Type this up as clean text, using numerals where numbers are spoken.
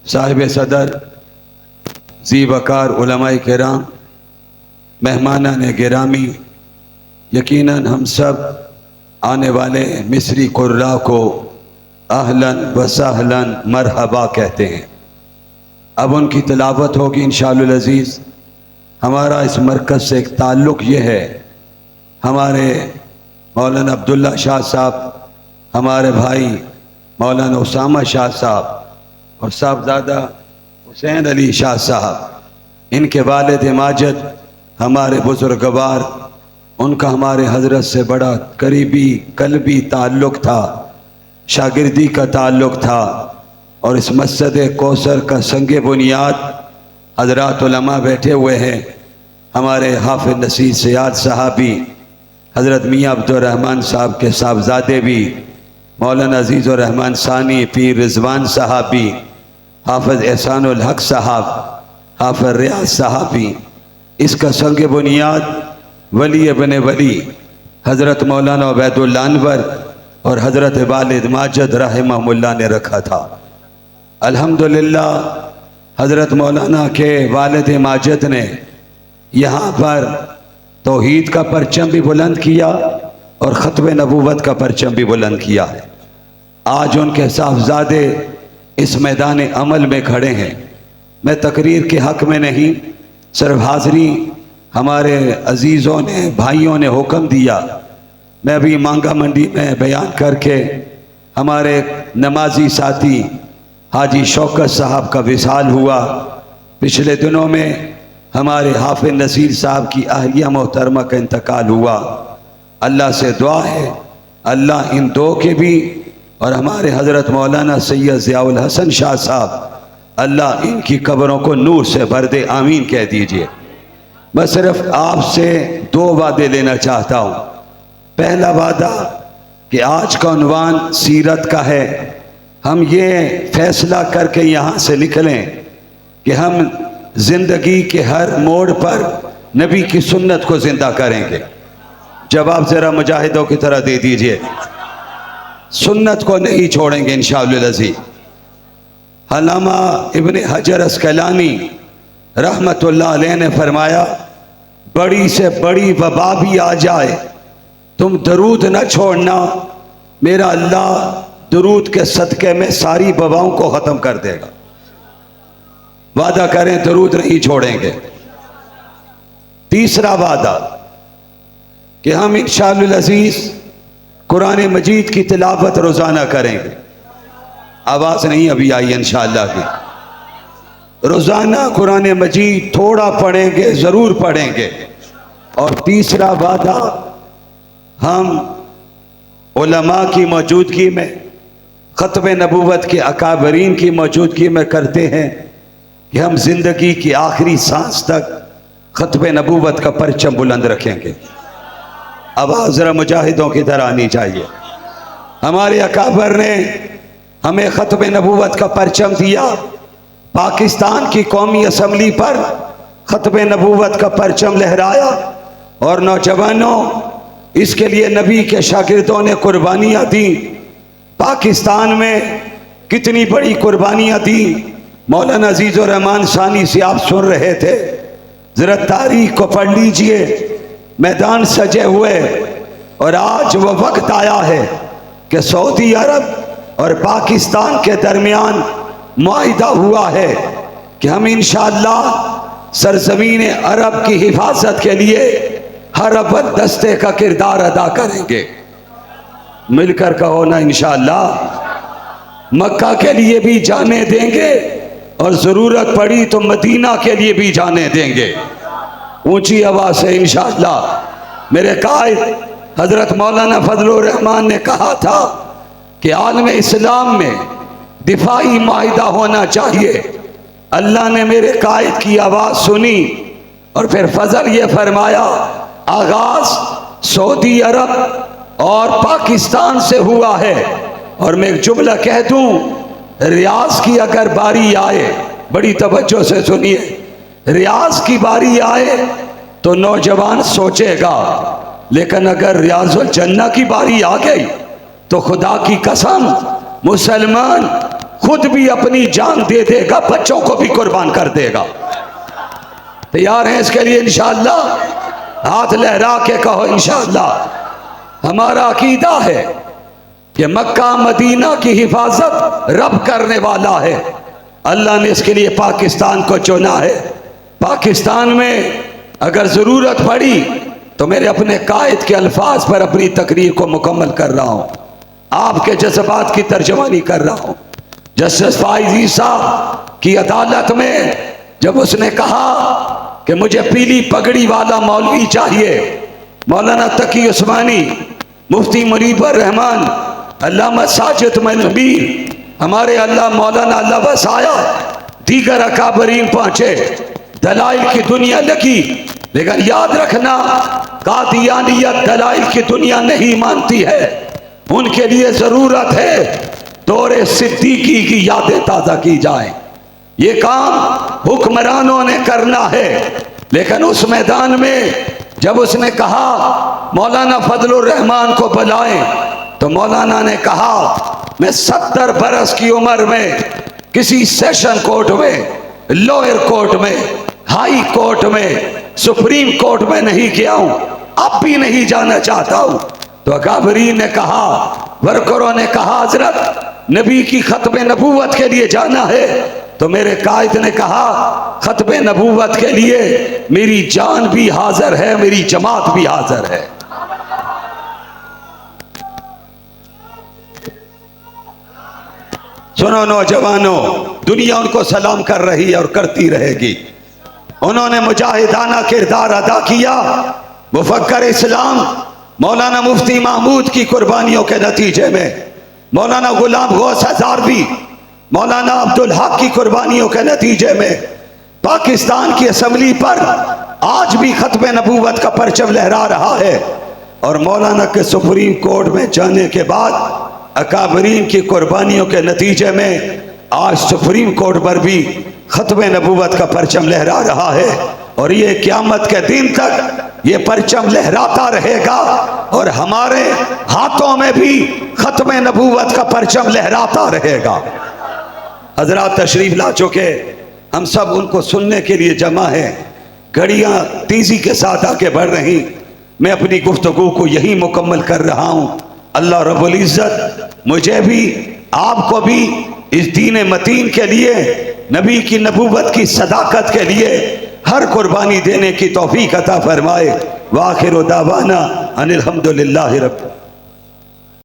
साहिब सदर जी वकार उलमाए किराम, मेहमानान गिरामी, यकीनन हम सब आने वाले मिस्री कुर्रा को अहलन व सहलन मरहबा कहते हैं। अब उनकी तिलावत होगी इंशाअल्लाह अज़ीज़। हमारा इस मरकज़ से एक ताल्लुक़ ये है, हमारे मौलाना अब्दुल्ला शाह साहब, हमारे भाई मौलाना उसामा शाह साहब और साहबजादा हुसैन अली शाह साहब, इनके वालिद माजिद हमारे बुजुर्गवार, उनका हमारे हज़रत से बड़ा करीबी कल्बी ताल्लुक़ था, शागिर्दी का ताल्लुक़ था। और इस मस्जिद कौसर का संगे बुनियाद हज़रात उलमा बैठे हुए हैं। हमारे हाफिज़ नसीर सयाद साहबी, हज़रत मियाँ अब्दुर्रहमान साहब के साहबजादे भी, मौलाना अज़ीज़ुर रहमान सानी पीर रिजवान साहबी, हाफिज़ एहसानुल हक साहब, हाफिज़ रियाज साहबी। इसका संग बुनियाद वली इब्न वली हज़रत मौलाना उबैदुल्लाह अनवर और हज़रत वालिद माजिद रहमहुल्लाह ने रखा था। अल्हम्दुलिल्लाह हज़रत मौलाना के वालिद माजिद ने यहाँ पर तौहीद का परचम भी बुलंद किया और ख़त्म नबूवत का परचम भी बुलंद किया है। आज उनके साहबजादे इस मैदान अमल में खड़े हैं। मैं तकरीर के हक़ में नहीं, सिर्फ हाज़री हमारे अज़ीज़ों ने, भाइयों ने हुक्म दिया। मैं अभी मांगा मंडी में बयान करके हमारे नमाजी साथी हाजी शौकत साहब का विसाल हुआ। पिछले दिनों में हमारे हाफिज़ नसीर साहब की अहलिया मोहतरमा का इंतकाल हुआ। अल्लाह से दुआ है अल्लाह इन दो के भी और हमारे हज़रत मौलाना सैयद ज़ियाउल हसन शाह साहब, अल्लाह इनकी कब्रों को नूर से भर दे, आमीन कह दीजिए। मैं सिर्फ आपसे दो वादे लेना चाहता हूँ। पहला वादा कि आज का उन्वान सीरत का है। हम ये फैसला करके यहाँ से निकलें कि हम ज़िंदगी के हर मोड़ पर नबी की सुन्नत को ज़िंदा करेंगे। जवाब ज़रा मुजाहिदों की तरह दे दीजिए। सुन्नत को नहीं छोड़ेंगे इंशाअल्लाह अज़ीज़। अल्लामा इब्न हजर अस्कलानी रहमतुल्लाह अलैह ने फरमाया, बड़ी से बड़ी वबा भी आ जाए तुम दरूद न छोड़ना, मेरा अल्लाह दरूद के सदक़े में सारी वबाओं को ख़त्म कर देगा। वादा करें दरूद नहीं छोड़ेंगे। तीसरा वादा कि हम इंशाअल्लाह अज़ीज़ कुरान मजीद की तिलावत रोज़ाना करेंगे। आवाज़ नहीं अभी आई इंशाअल्लाह की। रोज़ाना कुरान मजीद थोड़ा पढ़ेंगे, ज़रूर पढ़ेंगे। और तीसरा वादा हम उलमा की मौजूदगी में, ख़त्म नबूवत के अकाबरीन की मौजूदगी में करते हैं कि हम ज़िंदगी की आखिरी सांस तक ख़त्म नबूवत का परचम बुलंद रखेंगे। आवाज़ ज़रा मुजाहिदों की तरह आनी चाहिए। हमारे अकाबर ने हमें ख़त्म नबूवत का परचम दिया। पाकिस्तान की कौमी असम्बली पर ख़त्म नबूवत का परचम लहराया। और नौजवानों, इसके लिए नबी के शागिर्दों ने कुर्बानियाँ दी। पाकिस्तान में कितनी बड़ी कुर्बानियाँ दी, मौलाना अज़ीज़ुर रहमान सानी से आप सुन रहे थे। ज़रा तारीख को पढ़ लीजिए, मैदान सजे हुए। और आज वो वक्त आया है कि सऊदी अरब और पाकिस्तान के दरमियान मुआहिदा हुआ है कि हम इंशाअल्लाह सरज़मीन अरब की हिफाजत के लिए हर अव्वल दस्ते का किरदार अदा करेंगे। मिलकर कहो ना इंशाअल्लाह। मक्का के लिए भी जाने देंगे और ज़रूरत पड़ी तो मदीना के लिए भी जाने देंगे। ऊंची आवाज़ से इंशाअल्लाह। मेरे कायद हज़रत मौलाना फजलुर रहमान ने कहा था कि आलम इस्लाम में दिफाई माहिदा होना चाहिए। अल्लाह ने मेरे कायद की आवाज़ सुनी और फिर फजल ये फरमाया, आगाज़ सऊदी अरब और पाकिस्तान से हुआ है। और मैं एक जुमला कह दूं, रियाज की अगर बारी आए, बड़ी तवज्जो से सुनिए, रियाज की बारी आए तो नौजवान सोचेगा, लेकिन अगर रियाजुल जन्नह की बारी आ गई तो खुदा की कसम मुसलमान खुद भी अपनी जान दे देगा, बच्चों को भी कुर्बान कर देगा। तैयार हैं इसके लिए इंशाअल्लाह? हाथ लहरा के कहो इंशाअल्लाह। हमारा अकीदा है कि मक्का मदीना की हिफाजत रब करने वाला है। अल्लाह ने इसके लिए पाकिस्तान को चुना है। पाकिस्तान में अगर ज़रूरत पड़ी तो मेरे अपने कायद के अल्फाज पर अपनी तकरीर को मुकम्मल कर रहा हूँ, आपके जज्बात की तर्जमानी कर रहा हूँ। जस्टिस फाइज ईसा की अदालत में जब उसने कहा कि मुझे पीली पगड़ी वाला मौलवी चाहिए, मौलाना तकी उस्मानी, मुफ्ती मुनीबर रहमान, अल्लामा साजिद मनवीर, हमारे अल्लाह मौलाना अल्लाह वसाया, दीगर अकाबरीन पहुंचे, दलाइल की दुनिया लगी। लेकिन याद रखना, कादियानियत दलाइल की दुनिया नहीं मानती है। उनके लिए जरूरत है दौरे सिद्दीकी की यादें ताज़ा की जाए। ये काम हुक्मरानों ने करना है। लेकिन उस मैदान में जब उसने कहा मौलाना फजलुर रहमान को बुलाएं, तो मौलाना ने कहा मैं 70 बरस की उम्र में किसी सेशन कोर्ट में, लोअर कोर्ट में, हाई कोर्ट में, सुप्रीम कोर्ट में नहीं गया हूं, अब भी नहीं जाना चाहता हूं। तो अकाबरीन ने कहा, वर्करों ने कहा हजरत नबी की खत्म नबूवत के लिए जाना है। तो मेरे कायद ने कहा खत्म नबूवत के लिए मेरी जान भी हाजिर है, मेरी जमात भी हाजिर है। सुनो नौजवानों, दुनिया उनको सलाम कर रही है और करती रहेगी। उन्होंने मुजाहिदाना किरदार अदा किया। मुफक्कर इस्लाम मौलाना मुफ्ती महमूद की कुर्बानियों के नतीजे में, मौलाना गुलाम गौस हज़ारवी, मौलाना अब्दुल हक की कुर्बानियों के नतीजे में पाकिस्तान की असम्बली पर आज भी खत्म नबूवत का परचम लहरा रहा है। और मौलाना के सुप्रीम कोर्ट में जाने के बाद अकाबरीन की कुर्बानियों के नतीजे में आज सुप्रीम कोर्ट पर भी खत्म नबूवत का परचम लहरा रहा है। और ये क़यामत के दिन तक ये परचम लहराता रहेगा और हमारे हाथों में भी खत्म नबूवत का परचम लहराता रहेगा। हजरात तशरीफ ला चुके, हम सब उनको सुनने के लिए जमा हैं। घड़ियां तेजी के साथ आगे बढ़ रही, मैं अपनी गुफ्तगू को यही मुकम्मल कर रहा हूँ। अल्लाह रब्बुल इज़्ज़त मुझे भी आपको भी इस दीन मतीन के लिए, नबी की नबूवत की सदाकत के लिए हर कुर्बानी देने की तौफीक अता फरमाए। वाखिर दावाना अनिल हम्दुलिल्लाहि रब्बिल